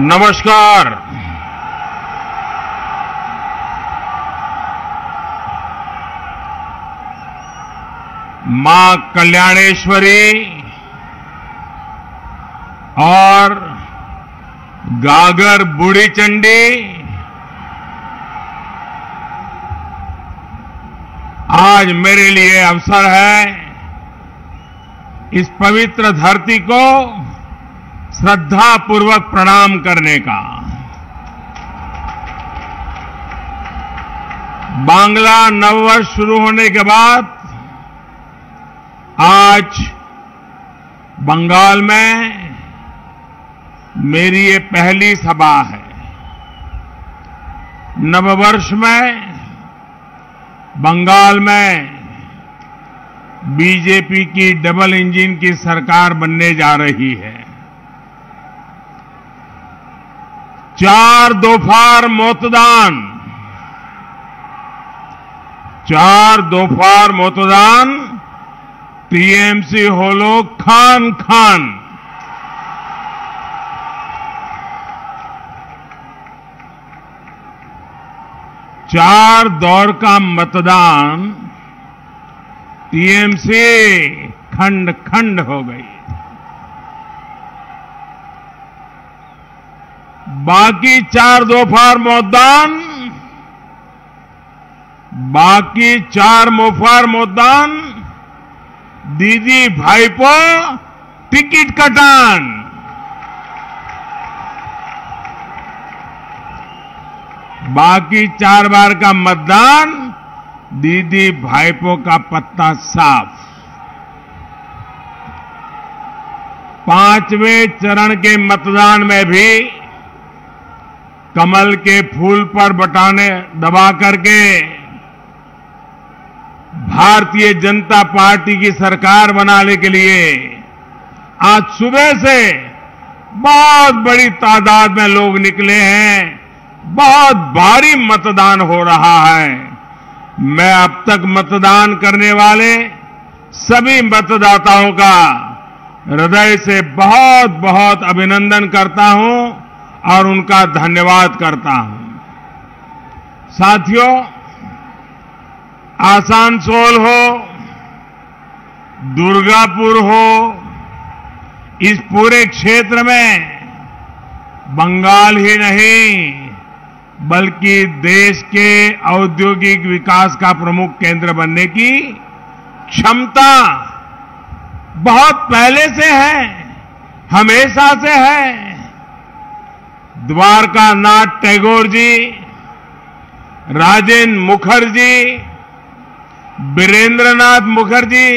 नमस्कार। मां कल्याणेश्वरी और गागर बूढ़ी चंडी आज मेरे लिए अवसर है इस पवित्र धरती को श्रद्धापूर्वक प्रणाम करने का। बांग्ला नववर्ष शुरू होने के बाद आज बंगाल में मेरी ये पहली सभा है। नववर्ष में बंगाल में बीजेपी की डबल इंजन की सरकार बनने जा रही है। 4 दोपहर मतदान टीएमसी होलो खान खान। चार दौर का मतदान टीएमसी खंड खंड हो गई। बाकी 4 दोपहर मतदान दीदी भाईपो टिकट कटान। बाकी 4 बार का मतदान दीदी भाईपो का पत्ता साफ। 5वें चरण के मतदान में भी कमल के फूल पर बटन दबा करके भारतीय जनता पार्टी की सरकार बनाने के लिए आज सुबह से बहुत बड़ी तादाद में लोग निकले हैं। बहुत भारी मतदान हो रहा है। मैं अब तक मतदान करने वाले सभी मतदाताओं का हृदय से बहुत बहुत अभिनंदन करता हूं और उनका धन्यवाद करता हूं। साथियों, आसनसोल हो, दुर्गापुर हो, इस पूरे क्षेत्र में बंगाल ही नहीं बल्कि देश के औद्योगिक विकास का प्रमुख केंद्र बनने की क्षमता बहुत पहले से है, हमेशा से है। द्वारका नाथ टैगोर जी, राजेंद्र मुखर्जी, वीरेंद्रनाथ मुखर्जी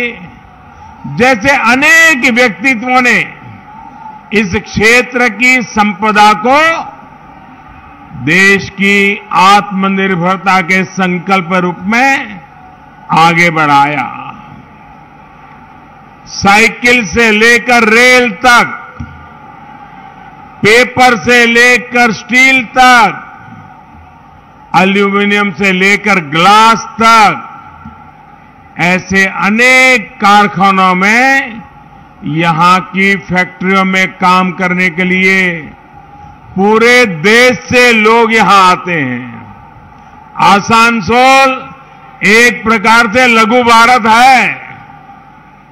जैसे अनेक व्यक्तित्वों ने इस क्षेत्र की संपदा को देश की आत्मनिर्भरता के संकल्प रूप में आगे बढ़ाया। साइकिल से लेकर रेल तक, पेपर से लेकर स्टील तक, एल्यूमिनियम से लेकर ग्लास तक, ऐसे अनेक कारखानों में यहां की फैक्ट्रियों में काम करने के लिए पूरे देश से लोग यहां आते हैं। आसनसोल एक प्रकार से लघु भारत है।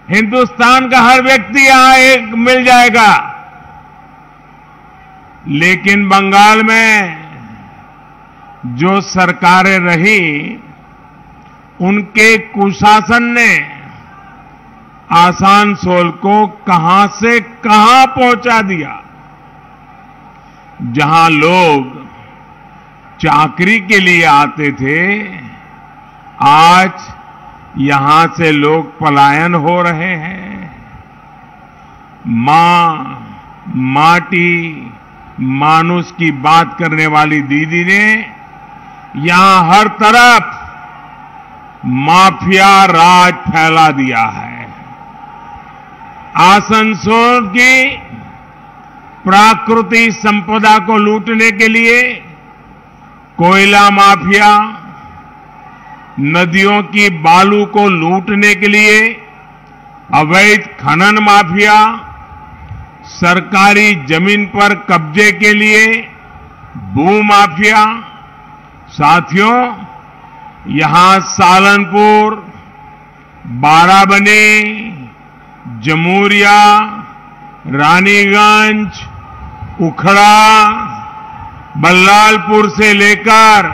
हिंदुस्तान का हर व्यक्ति यहां एक मिल जाएगा। लेकिन बंगाल में जो सरकारें रही उनके कुशासन ने आसनसोल को कहां से कहां पहुंचा दिया। जहां लोग चाकरी के लिए आते थे, आज यहां से लोग पलायन हो रहे हैं। मां, माटी, मानुष की बात करने वाली दीदी ने यहां हर तरफ माफिया राज फैला दिया है। आसनसोल की प्राकृतिक संपदा को लूटने के लिए कोयला माफिया, नदियों की बालू को लूटने के लिए अवैध खनन माफिया, सरकारी जमीन पर कब्जे के लिए भूमाफिया। साथियों, यहां सालनपुर, बाराबनी, जमूरिया, रानीगंज, उखड़ा, बल्लालपुर से लेकर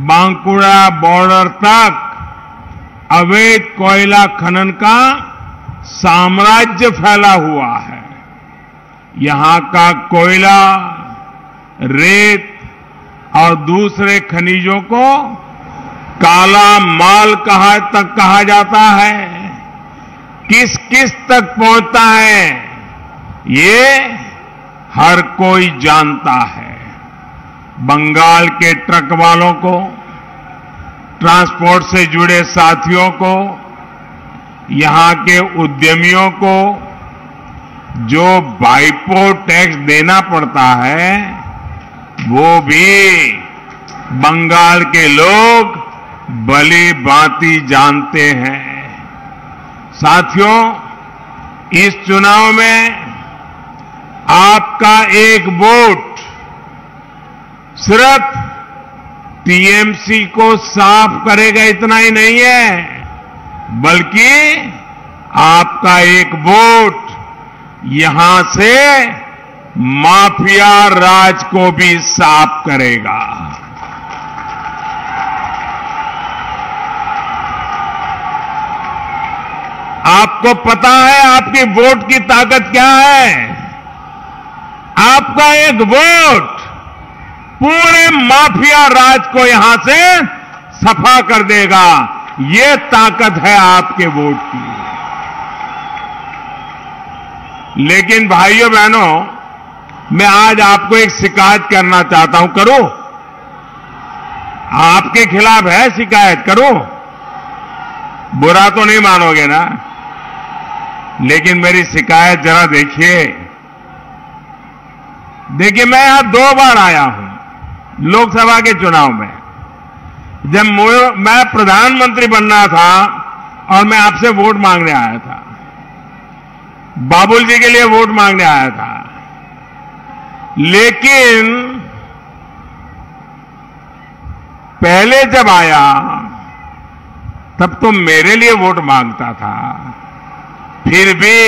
बांकुड़ा बॉर्डर तक अवैध कोयला खनन का साम्राज्य फैला हुआ है। यहां का कोयला, रेत और दूसरे खनिजों को काला माल कहा जाता है। किस किस तक पहुंचता है, ये हर कोई जानता है। बंगाल के ट्रक वालों को, ट्रांसपोर्ट से जुड़े साथियों को, यहां के उद्यमियों को जो बाइपो टैक्स देना पड़ता है, वो भी बंगाल के लोग भली भांति जानते हैं। साथियों, इस चुनाव में आपका एक वोट सिर्फ टीएमसी को साफ करेगा इतना ही नहीं है, बल्कि आपका एक वोट यहां से माफिया राज को भी साफ करेगा। आपको पता है आपकी वोट की ताकत क्या है? आपका एक वोट पूरे माफिया राज को यहां से सफा कर देगा। ये ताकत है आपके वोट की। लेकिन भाइयों बहनों, मैं आज आपको एक शिकायत करना चाहता हूं। करूं? आपके खिलाफ है शिकायत? करूं? बुरा तो नहीं मानोगे ना? लेकिन मेरी शिकायत जरा देखिए। मैं यहां 2 बार आया हूं लोकसभा के चुनाव में। जब मैं प्रधानमंत्री बनना था और मैं आपसे वोट मांगने आया था, बाबुल जी के लिए वोट मांगने आया था, लेकिन पहले जब आया तब तो मेरे लिए वोट मांगता था। फिर भी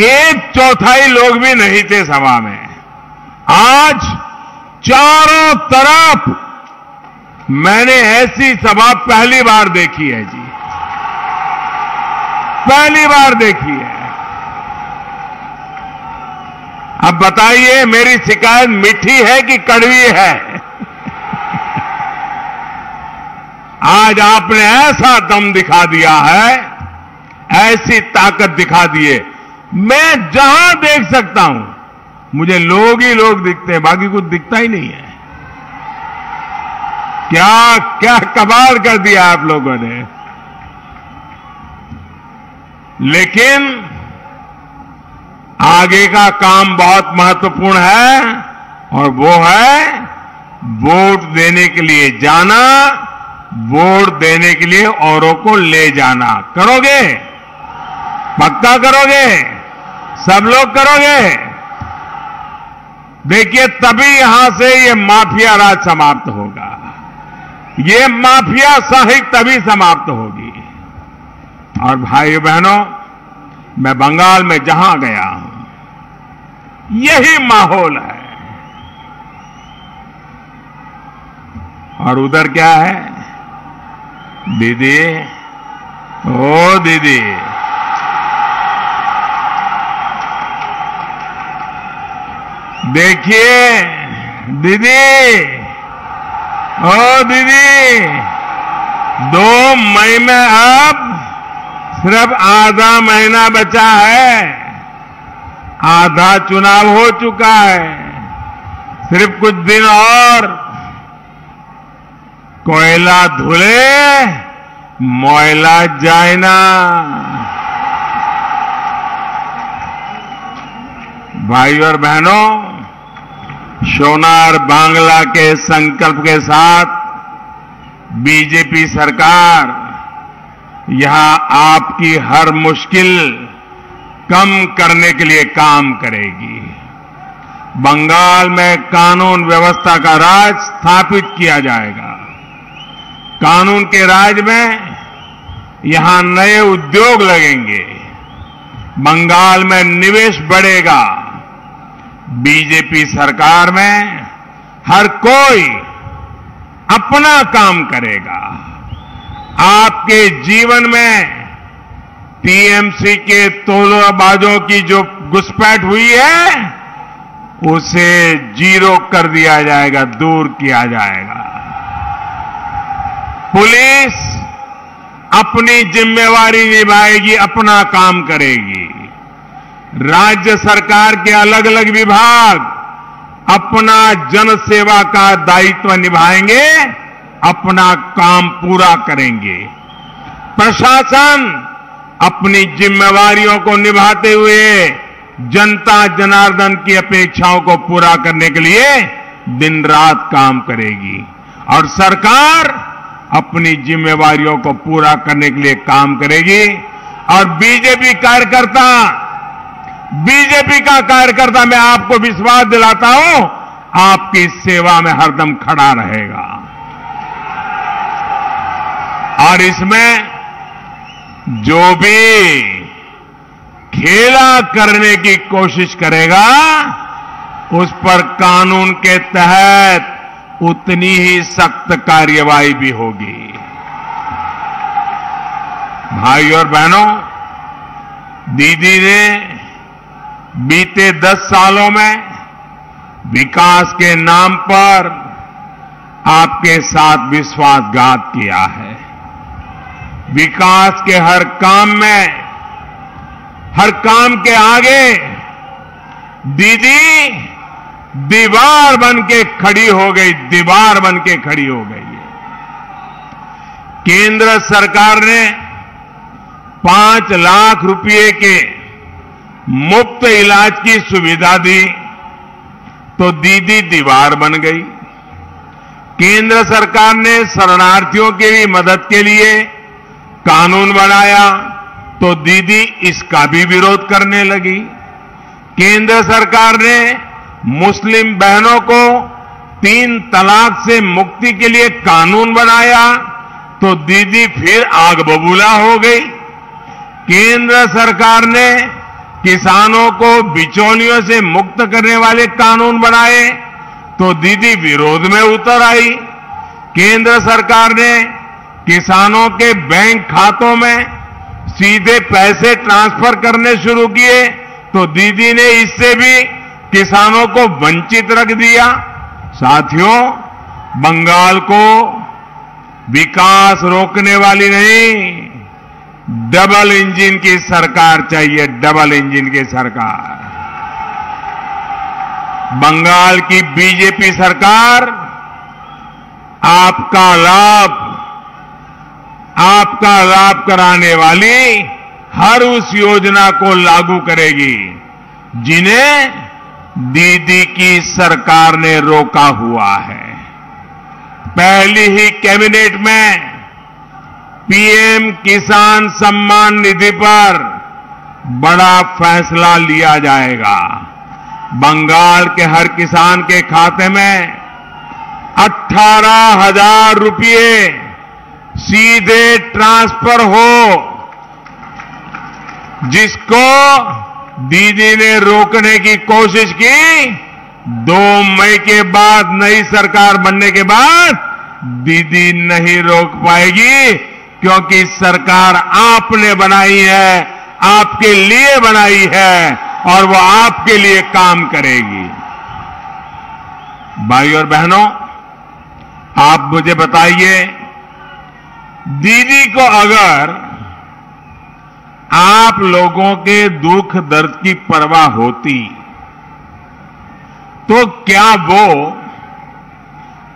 1/4 लोग भी नहीं थे सभा में। आज चारों तरफ मैंने ऐसी सभा पहली बार देखी है जी, पहली बार देखी है। अब बताइए मेरी शिकायत मीठी है कि कड़वी है? आज आपने ऐसा दम दिखा दिया है, ऐसी ताकत दिखा दी है। मैं जहां देख सकता हूं मुझे लोग ही लोग दिखते हैं, बाकी कुछ दिखता ही नहीं है। क्या क्या कमाल कर दिया आप लोगों ने। लेकिन आगे का काम बहुत महत्वपूर्ण है और वो है वोट देने के लिए जाना, वोट देने के लिए औरों को ले जाना। करोगे? पक्का करोगे? सब लोग करोगे? देखिए, तभी यहां से ये माफिया राज समाप्त होगा। ये माफिया साहिब तभी समाप्त होगी। और भाइयों बहनों, मैं बंगाल में जहां गया हूं यही माहौल है। और उधर क्या है? दीदी, ओ दीदी, देखिए दीदी, ओ दीदी, 2 मई में अब सिर्फ आधा महीना बचा है। आधा चुनाव हो चुका है। सिर्फ कुछ दिन और कोयला धुले मोयला जाए ना। भाइयों और बहनों, सोनार बांग्ला के संकल्प के साथ बीजेपी सरकार यहां आपकी हर मुश्किल कम करने के लिए काम करेगी। बंगाल में कानून व्यवस्था का राज स्थापित किया जाएगा। कानून के राज में यहां नए उद्योग लगेंगे। बंगाल में निवेश बढ़ेगा। बीजेपी सरकार में हर कोई अपना काम करेगा। आपके जीवन में टीएमसी के तोलाबाजों की जो घुसपैठ हुई है उसे जीरो कर दिया जाएगा, दूर किया जाएगा। पुलिस अपनी जिम्मेवारी निभाएगी, अपना काम करेगी। राज्य सरकार के अलग अलग विभाग अपना जनसेवा का दायित्व निभाएंगे, अपना काम पूरा करेंगे। प्रशासन अपनी जिम्मेवारियों को निभाते हुए जनता जनार्दन की अपेक्षाओं को पूरा करने के लिए दिन रात काम करेगी और सरकार अपनी जिम्मेवारियों को पूरा करने के लिए काम करेगी। और बीजेपी का कार्यकर्ता मैं आपको विश्वास दिलाता हूं, आपकी सेवा में हरदम खड़ा रहेगा। और इसमें जो भी खेला करने की कोशिश करेगा उस पर कानून के तहत उतनी ही सख्त कार्रवाई भी होगी। भाई और बहनों, दीदी ने बीते 10 सालों में विकास के नाम पर आपके साथ विश्वासघात किया है। विकास के हर काम में, हर काम के आगे दीदी दीवार बन के खड़ी हो गई, दीवार बन के खड़ी हो गई है। केंद्र सरकार ने 5 लाख रुपए के मुफ्त इलाज की सुविधा दी तो दीदी दीवार बन गई। केंद्र सरकार ने शरणार्थियों की भी मदद के लिए कानून बनाया तो दीदी इसका भी विरोध करने लगी। केंद्र सरकार ने मुस्लिम बहनों को 3 तलाक से मुक्ति के लिए कानून बनाया तो दीदी फिर आग बबूला हो गई। केंद्र सरकार ने किसानों को बिचौलियों से मुक्त करने वाले कानून बनाए तो दीदी विरोध में उतर आई। केंद्र सरकार ने किसानों के बैंक खातों में सीधे पैसे ट्रांसफर करने शुरू किए तो दीदी ने इससे भी किसानों को वंचित रख दिया। साथियों, बंगाल को विकास रोकने वाली नहीं, डबल इंजन की सरकार चाहिए, डबल इंजन की सरकार। बंगाल की बीजेपी सरकार आपका लाभ कराने वाली हर उस योजना को लागू करेगी जिन्हें दीदी की सरकार ने रोका हुआ है। पहली ही कैबिनेट में पीएम किसान सम्मान निधि पर बड़ा फैसला लिया जाएगा। बंगाल के हर किसान के खाते में 18,000 रुपये सीधे ट्रांसफर हो, जिसको दीदी ने रोकने की कोशिश की। 2 मई के बाद, नई सरकार बनने के बाद दीदी नहीं रोक पाएगी, क्योंकि सरकार आपने बनाई है, आपके लिए बनाई है और वो आपके लिए काम करेगी। भाई और बहनों, आप मुझे बताइए, दीदी को अगर आप लोगों के दुख दर्द की परवाह होती तो क्या वो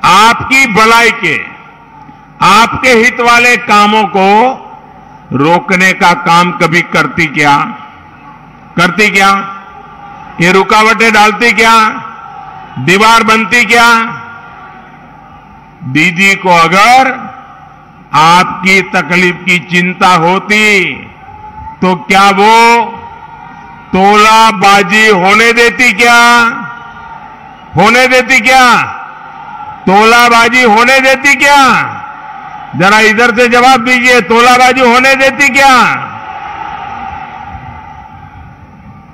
आपकी भलाई के, आपके हित वाले कामों को रोकने का काम कभी करती क्या? ये रुकावटें डालती क्या? दीवार बनती क्या? दीदी को अगर आपकी तकलीफ की चिंता होती तो क्या वो तोलाबाजी होने देती क्या? होने देती क्या? तोलाबाजी होने देती क्या? जरा इधर से जवाब दीजिए, तोलाबाजी होने देती क्या?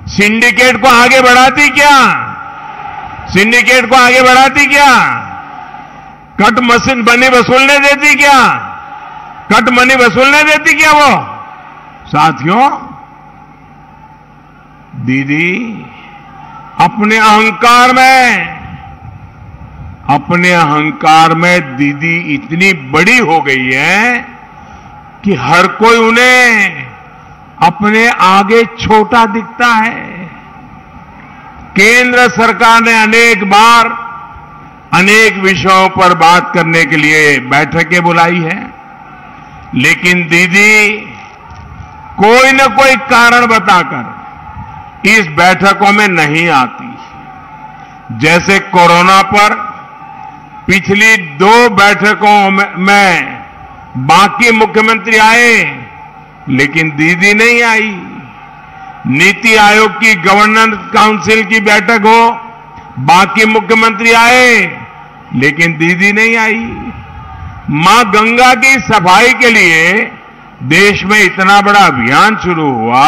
सिंडिकेट को आगे बढ़ाती क्या? सिंडिकेट को आगे बढ़ाती क्या? कट मशीन मनी वसूलने देती क्या? कट मनी वसूलने देती क्या वो? साथियों, दीदी अपने अहंकार में दीदी इतनी बड़ी हो गई है कि हर कोई उन्हें अपने आगे छोटा दिखता है। केंद्र सरकार ने अनेक बार अनेक विषयों पर बात करने के लिए बैठकें बुलाई है, लेकिन दीदी कोई न कोई कारण बताकर इस बैठकों में नहीं आती। जैसे कोरोना पर पिछली 2 बैठकों में बाकी मुख्यमंत्री आए, लेकिन दीदी नहीं आई। नीति आयोग की गवर्नेंस काउंसिल की बैठक हो, बाकी मुख्यमंत्री आए, लेकिन दीदी नहीं आई। मां गंगा की सफाई के लिए देश में इतना बड़ा अभियान शुरू हुआ,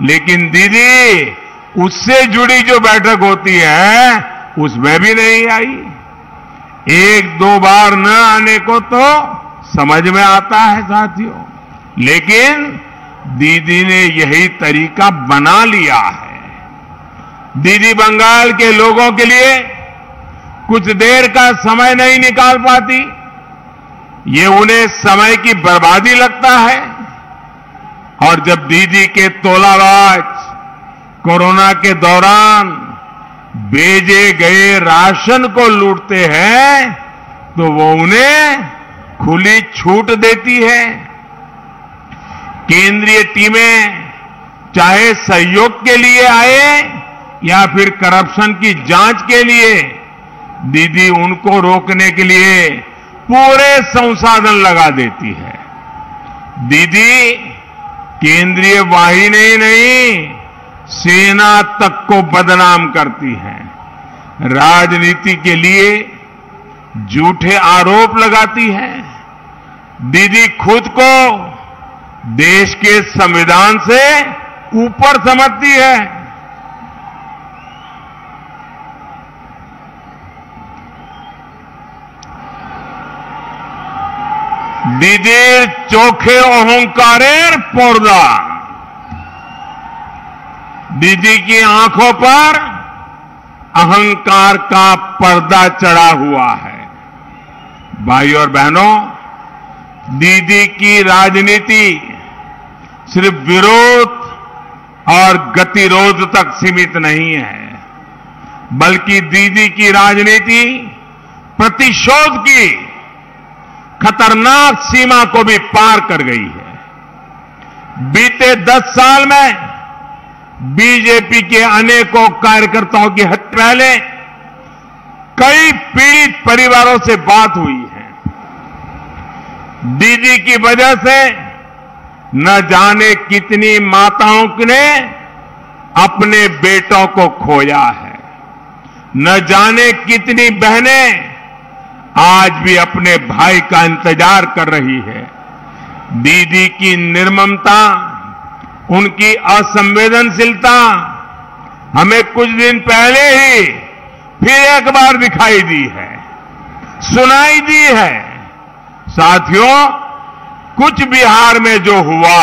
लेकिन दीदी उससे जुड़ी जो बैठक होती है उसमें भी नहीं आई। 1-2 बार न आने को तो समझ में आता है साथियों, लेकिन दीदी ने यही तरीका बना लिया है। दीदी बंगाल के लोगों के लिए कुछ देर का समय नहीं निकाल पाती, ये उन्हें समय की बर्बादी लगता है। और जब दीदी के तोलाबाज कोरोना के दौरान भेजे गए राशन को लूटते हैं, तो वो उन्हें खुली छूट देती है। केंद्रीय टीमें चाहे सहयोग के लिए आए या फिर करप्शन की जांच के लिए, दीदी उनको रोकने के लिए पूरे संसाधन लगा देती है। दीदी केंद्रीय वाहिनी नहीं, सेना तक को बदनाम करती है। राजनीति के लिए झूठे आरोप लगाती है। दीदी खुद को देश के संविधान से ऊपर समझती है। दीदी चोखे अहंकारेर पर्दा, दीदी की आंखों पर अहंकार का पर्दा चढ़ा हुआ है। भाई और बहनों, दीदी की राजनीति सिर्फ विरोध और गतिरोध तक सीमित नहीं है, बल्कि दीदी की राजनीति प्रतिशोध की खतरनाक सीमा को भी पार कर गई है। बीते 10 साल में बीजेपी के अनेकों कार्यकर्ताओं की हत्या, पहले कई पीड़ित परिवारों से बात हुई है। दीदी की वजह से न जाने कितनी माताओं ने अपने बेटों को खोया है, न जाने कितनी बहनें आज भी अपने भाई का इंतजार कर रही है। दीदी की निर्ममता, उनकी असंवेदनशीलता हमें कुछ दिन पहले ही फिर एक बार दिखाई दी है, सुनाई दी है। साथियों, कुछ बिहार में जो हुआ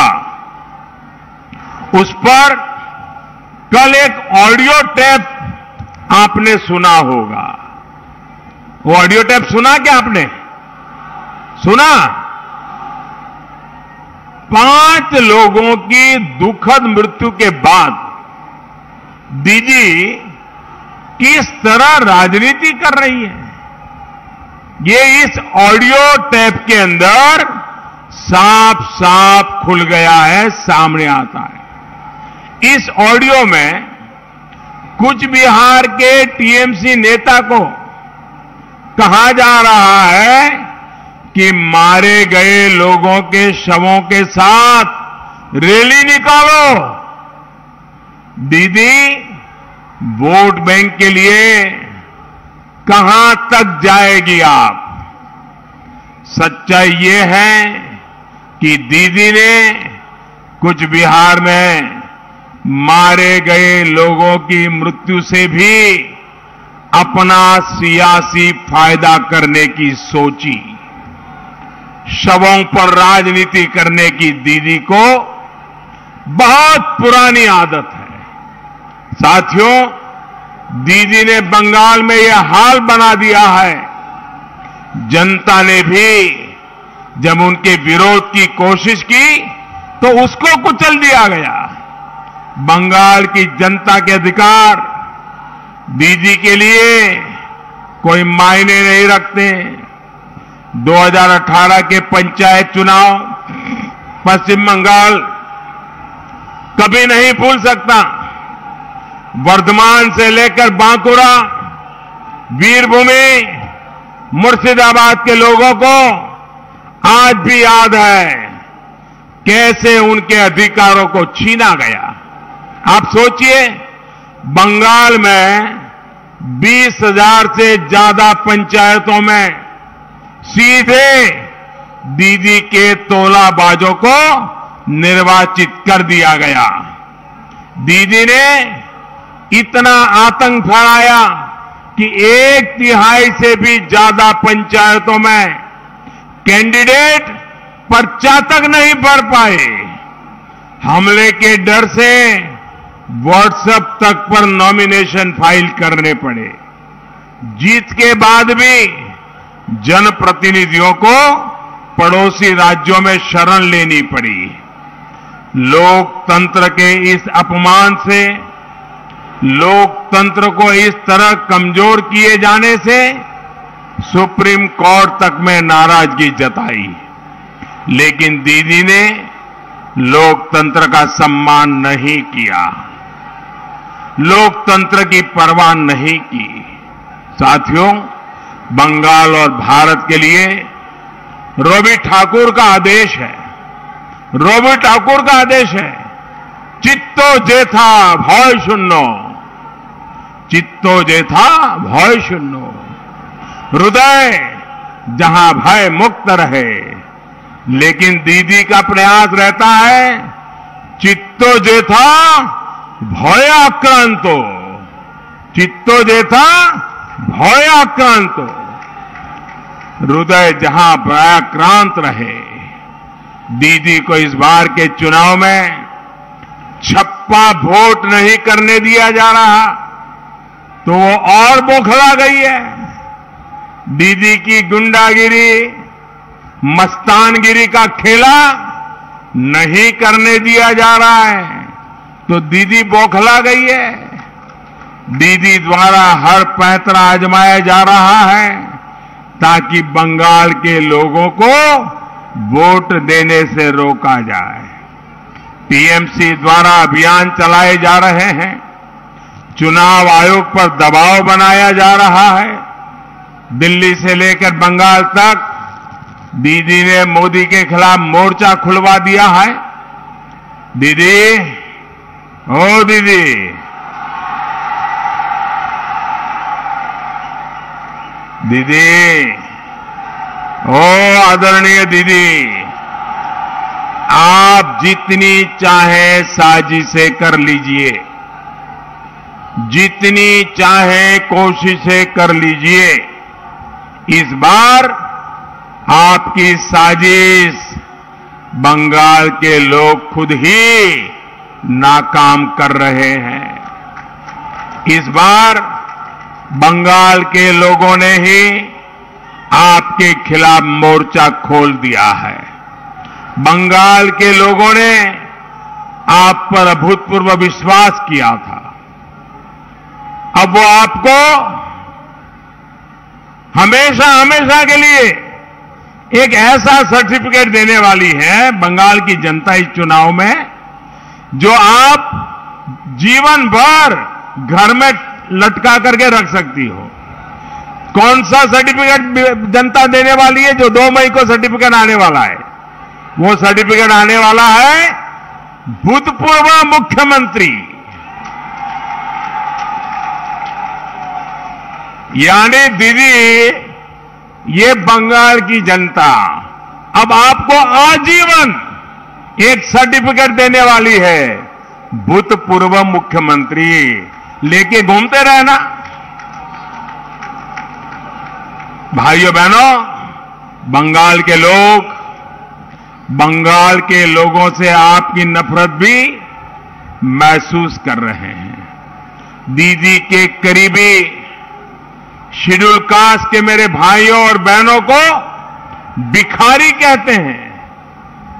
उस पर कल एक ऑडियो टेप आपने सुना होगा। वो ऑडियो टेप सुना क्या आपने? सुना? 5 लोगों की दुखद मृत्यु के बाद दीदी किस तरह राजनीति कर रही है, ये इस ऑडियो टेप के अंदर साफ साफ खुल गया है, सामने आता है। इस ऑडियो में कुछ बिहार के टीएमसी नेता को कहा जा रहा है कि मारे गए लोगों के शवों के साथ रैली निकालो। दीदी वोट बैंक के लिए कहां तक जाएगी आप? सच्चाई ये है कि दीदी ने कुछ बिहार में मारे गए लोगों की मृत्यु से भी अपना सियासी फायदा करने की सोची। शवों पर राजनीति करने की दीदी को बहुत पुरानी आदत है। साथियों, दीदी ने बंगाल में यह हाल बना दिया है। जनता ने भी जब उनके विरोध की कोशिश की तो उसको कुचल दिया गया। बंगाल की जनता के अधिकार दीदी के लिए कोई मायने नहीं रखते। 2018 के पंचायत चुनाव पश्चिम बंगाल कभी नहीं भूल सकता। वर्धमान से लेकर बांकुरा, वीरभूमि, मुर्शिदाबाद के लोगों को आज भी याद है कैसे उनके अधिकारों को छीना गया। आप सोचिए, बंगाल में 20,000 से ज्यादा पंचायतों में सीधे दीदी के तोलाबाजों को निर्वाचित कर दिया गया। दीदी ने इतना आतंक फैलाया कि 1/3 से भी ज्यादा पंचायतों में कैंडिडेट पर्चा तक नहीं भर पाए। हमले के डर से व्हाट्सएप तक पर नॉमिनेशन फाइल करने पड़े। जीत के बाद भी जनप्रतिनिधियों को पड़ोसी राज्यों में शरण लेनी पड़ी। लोकतंत्र के इस अपमान से, लोकतंत्र को इस तरह कमजोर किए जाने से सुप्रीम कोर्ट तक में नाराजगी जताई। लेकिन दीदी ने लोकतंत्र का सम्मान नहीं किया, लोकतंत्र की परवाह नहीं की। साथियों, बंगाल और भारत के लिए रवि ठाकुर का आदेश है, रवि ठाकुर का आदेश है, चित्तो जेथा भय शून्य, चित्तो जेथा भय शून्य। हृदय जहां भय मुक्त रहे। लेकिन दीदी का प्रयास रहता है चित्तो जेथा भयाक्रांतो, चित्तो जेथा भयाक्रांतो। हृदय जहां भयाक्रांत रहे। दीदी को इस बार के चुनाव में छप्पा वोट नहीं करने दिया जा रहा तो वो और बौखला गई है। दीदी की गुंडागिरी, मस्तानगिरी का खेला नहीं करने दिया जा रहा है तो दीदी बौखला गई है। दीदी द्वारा हर पैंतरा आजमाया जा रहा है ताकि बंगाल के लोगों को वोट देने से रोका जाए। टीएमसी द्वारा अभियान चलाए जा रहे हैं, चुनाव आयोग पर दबाव बनाया जा रहा है। दिल्ली से लेकर बंगाल तक दीदी ने मोदी के खिलाफ मोर्चा खुलवा दिया है। दीदी, ओ दीदी, दीदी, ओ आदरणीय दीदी, आप जितनी चाहे साजिशें कर लीजिए, जितनी चाहे कोशिशें कर लीजिए, इस बार आपकी साजिश बंगाल के लोग खुद ही नाकाम कर रहे हैं। इस बार बंगाल के लोगों ने ही आपके खिलाफ मोर्चा खोल दिया है। बंगाल के लोगों ने आप पर अभूतपूर्व विश्वास किया था। अब वो आपको हमेशा हमेशा के लिए एक ऐसा सर्टिफिकेट देने वाली है बंगाल की जनता इस चुनाव में, जो आप जीवन भर घर में लटका करके रख सकती हो। कौन सा सर्टिफिकेट जनता देने वाली है? जो 2 मई को सर्टिफिकेट आने वाला है। वो सर्टिफिकेट आने वाला है भूतपूर्व मुख्यमंत्री, यानी दीदी, ये बंगाल की जनता अब आपको आजीवन एक सर्टिफिकेट देने वाली है, भूतपूर्व मुख्यमंत्री लेके घूमते रहना। भाइयों बहनों, बंगाल के लोगों से आपकी नफरत भी महसूस कर रहे हैं। दीदी के करीबी शेड्यूल कास्ट के मेरे भाइयों और बहनों को भिखारी कहते हैं।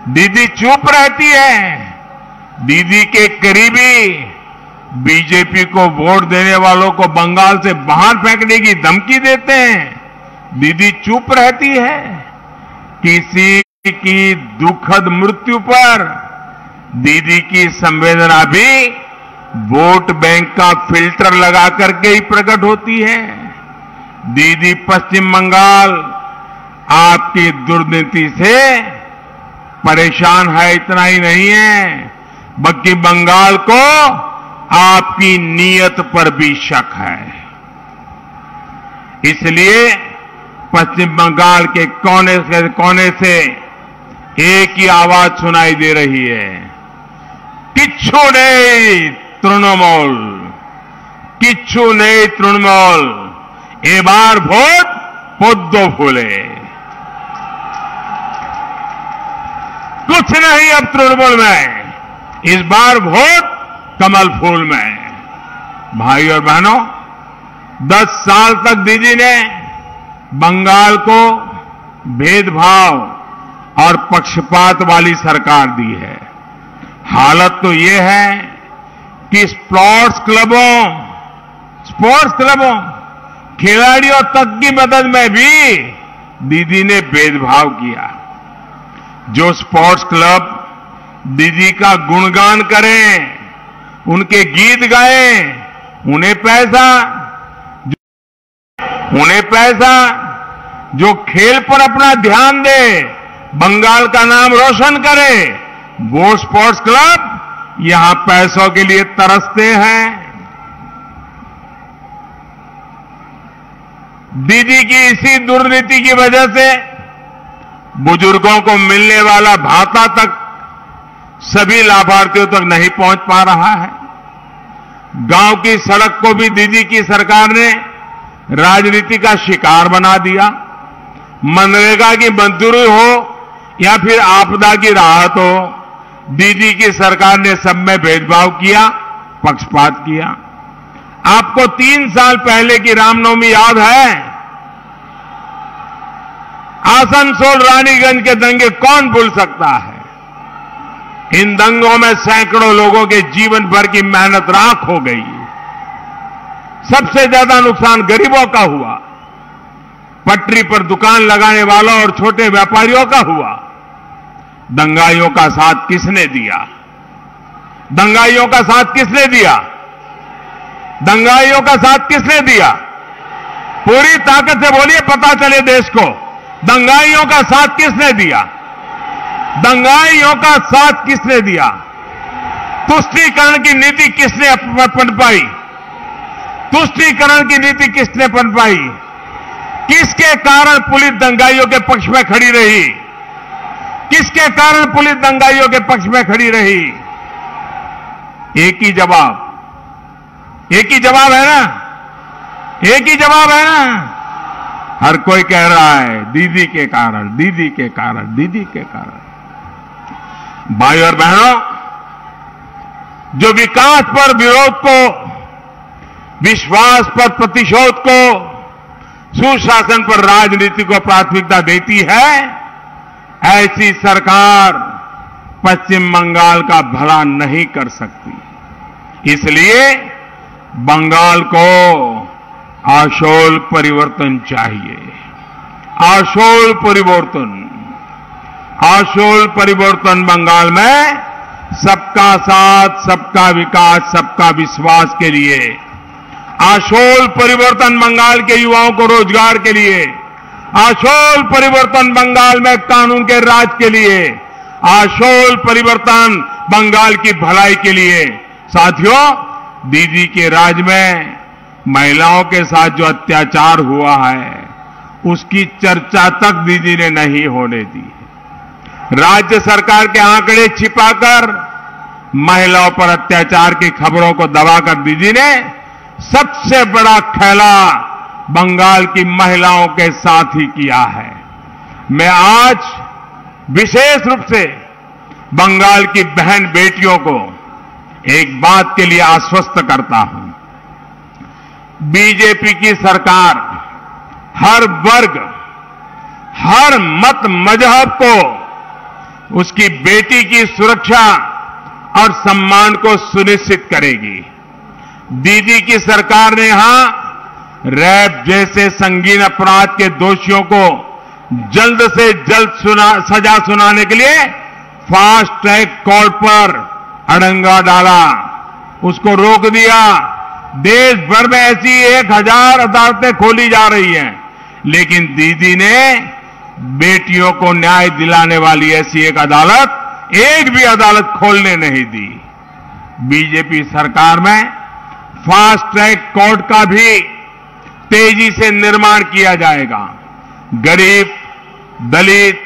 दीदी चुप रहती है। दीदी के करीबी बीजेपी को वोट देने वालों को बंगाल से बाहर फेंकने की धमकी देते हैं। दीदी चुप रहती है। किसी की दुखद मृत्यु पर दीदी की संवेदना भी वोट बैंक का फिल्टर लगा करके ही प्रकट होती है। दीदी, पश्चिम बंगाल आपकी दुर्नीति से परेशान है, इतना ही नहीं है बल्कि बंगाल को आपकी नीयत पर भी शक है। इसलिए पश्चिम बंगाल के कोने से एक ही आवाज सुनाई दे रही है, किच्छु नहीं तृणमूल, किच्छु नहीं तृणमूल, ए बार वोट पोद्दो फूले। कुछ नहीं अब तृणमूल में, इस बार वोट कमल फूल में। भाई और बहनों, 10 साल तक दीदी ने बंगाल को भेदभाव और पक्षपात वाली सरकार दी है। हालत तो ये है कि स्पोर्ट्स क्लबों, खिलाड़ियों तक की मदद में भी दीदी ने भेदभाव किया। जो स्पोर्ट्स क्लब दीदी का गुणगान करें, उनके गीत गाएं, उन्हें पैसा, जो खेल पर अपना ध्यान दे, बंगाल का नाम रोशन करे, वो स्पोर्ट्स क्लब यहां पैसों के लिए तरसते हैं। दीदी की इसी दुर्नीति की वजह से बुजुर्गों को मिलने वाला भाता तक सभी लाभार्थियों तक नहीं पहुंच पा रहा है। गांव की सड़क को भी दीदी की सरकार ने राजनीति का शिकार बना दिया। मनरेगा की मंजूरी हो या फिर आपदा की राहत हो, दीदी की सरकार ने सब में भेदभाव किया, पक्षपात किया। आपको 3 साल पहले की रामनवमी याद है? आसनसोल रानीगंज के दंगे कौन भूल सकता है? इन दंगों में सैकड़ों लोगों के जीवन भर की मेहनत राख हो गई। सबसे ज्यादा नुकसान गरीबों का हुआ, पटरी पर दुकान लगाने वालों और छोटे व्यापारियों का हुआ। दंगाइयों का साथ किसने दिया? दंगाइयों का साथ किसने दिया? दंगाइयों का साथ किसने दिया? पूरी ताकत से बोलिए, पता चले देश को, दंगाइयों का साथ किसने दिया? दंगाइयों का साथ किसने दिया? तुष्टीकरण की नीति किसने पनपाई? तुष्टीकरण की नीति किसने पनपाई? किसके कारण पुलिस दंगाइयों के पक्ष में खड़ी रही? किसके कारण पुलिस दंगाइयों के पक्ष में खड़ी रही? एक ही जवाब है ना? एक ही जवाब है ना? हर कोई कह रहा है दीदी के कारण, दीदी के कारण, दीदी के कारण। भाई और बहनों, जो विकास पर विरोध को, विश्वास पर प्रतिशोध को, सुशासन पर राजनीति को प्राथमिकता देती है, ऐसी सरकार पश्चिम बंगाल का भला नहीं कर सकती। इसलिए बंगाल को आशोल परिवर्तन चाहिए। आशोल परिवर्तन बंगाल में सबका साथ, सबका विकास, सबका विश्वास के लिए। आशोल परिवर्तन बंगाल के युवाओं को रोजगार के लिए। आशोल परिवर्तन बंगाल में कानून के राज के लिए। आशोल परिवर्तन बंगाल की भलाई के लिए। साथियों, दीदी के राज में महिलाओं के साथ जो अत्याचार हुआ है उसकी चर्चा तक दीदी ने नहीं होने दी। राज्य सरकार के आंकड़े छिपाकर महिलाओं पर अत्याचार की खबरों को दबाकर दीदी ने सबसे बड़ा खेला बंगाल की महिलाओं के साथ ही किया है। मैं आज विशेष रूप से बंगाल की बहन बेटियों को एक बात के लिए आश्वस्त करता हूं। बीजेपी की सरकार हर वर्ग, हर मत मजहब को उसकी बेटी की सुरक्षा और सम्मान को सुनिश्चित करेगी। दीदी की सरकार ने यहां रेप जैसे संगीन अपराध के दोषियों को जल्द से जल्द सजा सुनाने के लिए फास्ट ट्रैक कोर्ट पर अड़ंगा डाला, उसको रोक दिया। देश भर में ऐसी 1000 अदालतें खोली जा रही हैं, लेकिन दीदी ने बेटियों को न्याय दिलाने वाली ऐसी एक भी अदालत खोलने नहीं दी। बीजेपी सरकार में फास्ट ट्रैक कोर्ट का भी तेजी से निर्माण किया जाएगा। गरीब, दलित,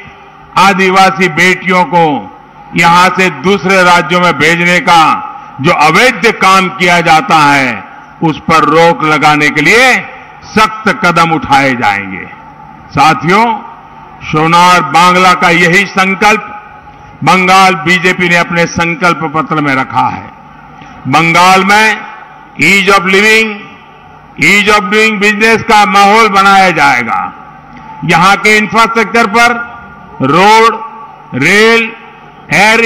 आदिवासी बेटियों को यहां से दूसरे राज्यों में भेजने का जो अवैध काम किया जाता है उस पर रोक लगाने के लिए सख्त कदम उठाए जाएंगे। साथियों, सोनार बांग्ला का यही संकल्प बंगाल बीजेपी ने अपने संकल्प पत्र में रखा है। बंगाल में ease of living, ease of doing business का माहौल बनाया जाएगा। यहां के इंफ्रास्ट्रक्चर पर रोड, रेल, एयर,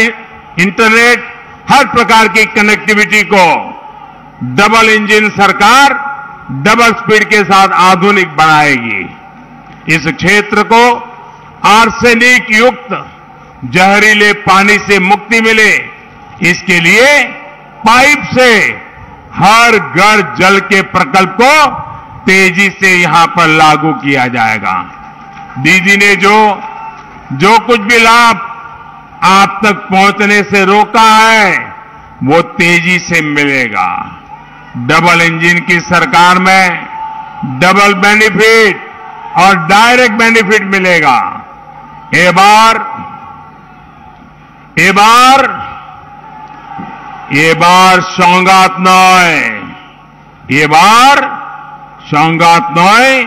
इंटरनेट, हर प्रकार की कनेक्टिविटी को डबल इंजन सरकार डबल स्पीड के साथ आधुनिक बनाएगी। इस क्षेत्र को आर्सेनिक युक्त जहरीले पानी से मुक्ति मिले, इसके लिए पाइप से हर घर जल के प्रकल्प को तेजी से यहां पर लागू किया जाएगा। दीदी ने जो कुछ भी लाभ आप तक पहुंचने से रोका है वो तेजी से मिलेगा। डबल इंजन की सरकार में डबल बेनिफिट और डायरेक्ट बेनिफिट मिलेगा। এবার সংঘাত নয়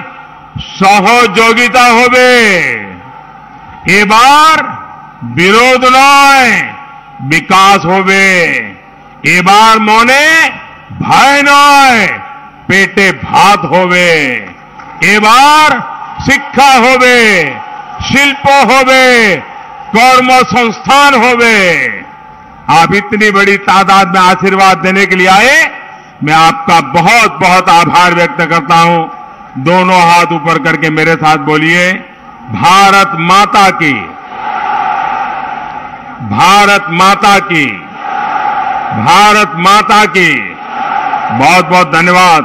সহযোগিতা হবে। এবার বিরোধ নয় বিকাশ হবে। এবার মনে ভয় নয় পেটে ভাত হবে। এবার শিক্ষা হবে, শিল্প হবে, কর্মসংস্থান হবে। आप इतनी बड़ी तादाद में आशीर्वाद देने के लिए आए, मैं आपका बहुत बहुत आभार व्यक्त करता हूं। दोनों हाथ ऊपर करके मेरे साथ बोलिए, भारत माता की, भारत माता की, भारत माता की। बहुत बहुत धन्यवाद।